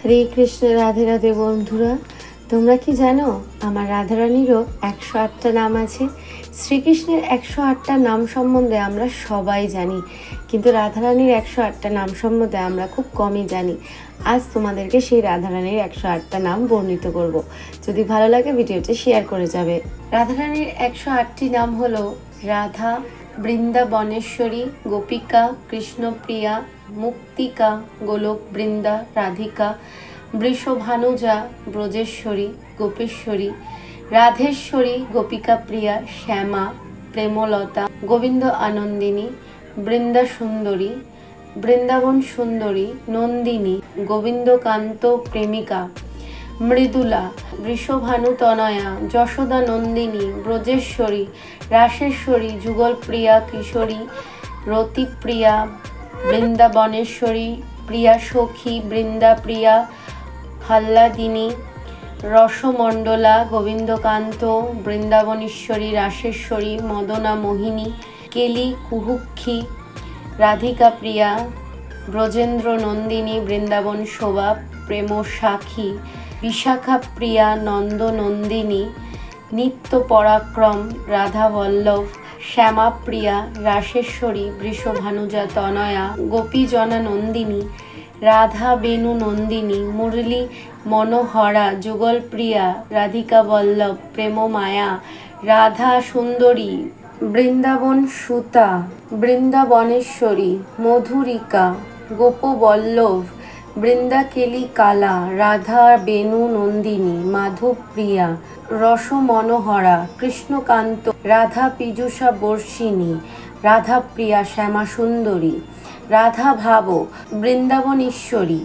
হরে কৃষ্ণ। রাধে রাধে বন্ধুরা, তোমরা কি জানো আমার রাধারানীরও 108টা নাম আছে। শ্রীকৃষ্ণের 108টা নাম সম্বন্ধে আমরা সবাই জানি, কিন্তু রাধারানীর 108টা নাম সম্বন্ধে আমরা খুব কমই জানি। আজ তোমাদেরকে সেই রাধারানীর 108টা নাম বর্ণিত করব। যদি ভালো লাগে ভিডিওটি শেয়ার করে যাবে। রাধারানীর 108টি নাম হলো রাধা, বৃন্দাবনেশ্বরী, গোপিকা, কৃষ্ণপ্রিয়া, মুক্তিকা, গোলক বৃন্দা, রাধিকা, বৃষভানুজা, ব্রজেশ্বরী, গোপেশ্বরী, রাধেশ্বরী, গোপিকা প্রিয়া, শ্যামা, প্রেমলতা, গোবিন্দ আনন্দিনী, বৃন্দা সুন্দরী, বৃন্দাবন সুন্দরী, নন্দিনী, গোবিন্দকান্ত প্রেমিকা, মৃদুলা, বৃষভানু তনয়া, যশোদা নন্দিনী, ব্রজেশ্বরী, রাসেশ্বরী, যুগলপ্রিয়া, কিশোরী, রতিপ্রিয়া, বৃন্দাবনেশ্বরী, প্রিয়া সখী, বৃন্দা প্রিয়া, হাল্লাদিনী, রসমণ্ডলা, গোবিন্দকান্ত, বৃন্দাবনেশ্বরী, রাসেশ্বরী, মদনা মোহিনী, কেলি কুহুক্ষী, রাধিকা প্রিয়া, ব্রজেন্দ্র নন্দিনী, বৃন্দাবন শোভা, প্রেম সাখী, বিশাখা প্রিয়া, নন্দ নন্দিনী, নিত্য পরাক্রম, রাধা বল্লভ, শ্যামা প্রিয়া, রাসেশ্বরী, বৃষভানুজা তনয়া, গোপীজনা নন্দিনী, রাধা বেনু নন্দিনী, মুরলী মনোহরা, যুগল প্রিয়া, রাধিকা বল্লভ, প্রেম মায়া, রাধা সুন্দরী, বৃন্দাবন সুতা, বৃন্দাবনেশ্বরী, মধুরিকা, গোপবল্লভ, বৃন্দাকেলি কালা, রাধা বেনু নন্দিনী, মাধব প্রিয়া, রসমনোহরা, কৃষ্ণকান্ত, রাধা পীযুষা বর্ষিণী, রাধা প্রিয়া, শ্যামা সুন্দরী, রাধা ভাব, বৃন্দাবনেশ্বরী,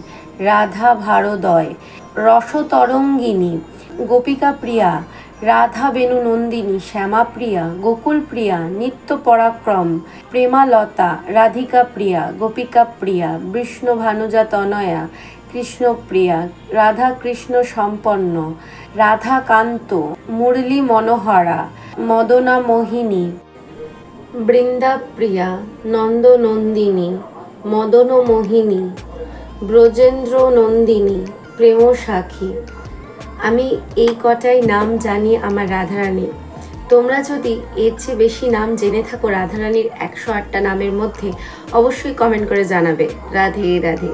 রাধা ভারদয়, রসতরঙ্গিনী, গোপিকা প্রিয়া, রাধা বেনু নন্দিনী, শ্যামা প্রিয়া, গোকুল প্রিয়া, নিত্য পরাক্রম, প্রেমালতা, রাধিকা প্রিয়া, গোপিকা প্রিয়া, বিষ্ণুভানুজা তনয়া, কৃষ্ণপ্রিয়া, রাধা কৃষ্ণ সম্পন্ন, রাধাকান্ত, মুরলী মনোহরা, মদনা মোহিনী, বৃন্দা প্রিয়া, নন্দ নন্দিনী, মদন মোহিনী, ব্রজেন্দ্র নন্দিনী, প্রেম সাখী। আমি এই কটাই নাম জানি আমার রাধারানী। তোমরা যদি এর চেয়ে বেশি নাম জেনে থাকো রাধারানীর 108টা নামের মধ্যে, অবশ্যই কমেন্ট করে জানাবে। রাধে রাধে।